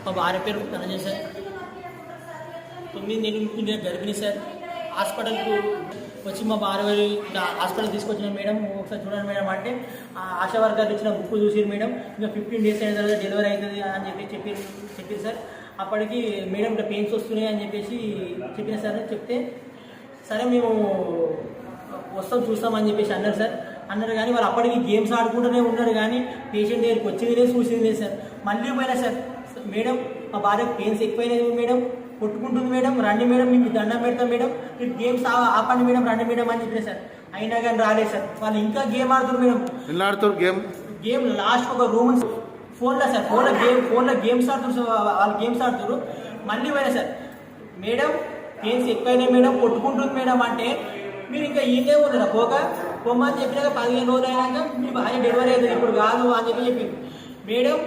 మా భార్య పేరు ధనంజయ సార్. 9 నెలల గర్భిణీ సార్. హాస్పిటల్కు వచ్చి మా భార్య హాస్పిటల్ తీసుకొచ్చిన మేడం, ఒకసారి చూడండి మేడం అంటే ఆశా వర్కర్లు ఇచ్చిన బుక్ చూసి మేడం ఇంకా 15 డేస్ అయిన తర్వాత డెలివరీ అవుతుంది అని చెప్పారు సార్. అప్పటికి మేడం ఇంకా పెయిన్స్ వస్తున్నాయి అని చెప్పిన సార్. చెప్తే సరే మేము వస్తాం చూస్తామని చెప్పేసి అన్నారు కానీ వాళ్ళు అప్పటికి గేమ్స్ ఆడుకుంటూనే ఉన్నారు కానీ పేషెంట్ దగ్గరికి వచ్చింది లేదు చూసింది లేదు సార్. మళ్ళీ పోయినా సార్, మేడం మా భార్య పెయిన్స్ ఎక్కువైనది మేడం, కొట్టుకుంటుంది మేడం, రండి మేడం మీకు దండం పెడతాం మేడం, మీరు గేమ్స్ ఆపండి మేడం, రండి మేడం అని చెప్పిన సార్. అయినా కానీ రాలేదు సార్. వాళ్ళు ఇంకా గేమ్ ఆడుతున్నారు మేడం. ఎలా ఆడుతారు గేమ్ లాస్ట్ ఒక రూమ్ ఫోన్లో సార్, ఫోన్లో గేమ్స్ ఆడుతున్నారు. వాళ్ళు గేమ్స్ ఆడుతున్నారు. మళ్ళీ పోయినా సార్, మేడం పెయిన్స్ ఎక్కువైనాయి మేడం, కొట్టుకుంటుంది మేడం అంటే మీరు ఇంకా ఈయనే ఉన్నారా పొమ్మని చెప్పినాక 15 రోజులు అయినాక మీ భార్య డెలివరీ అవుతుంది ఇప్పుడు కాదు అని చెప్పింది మేడం.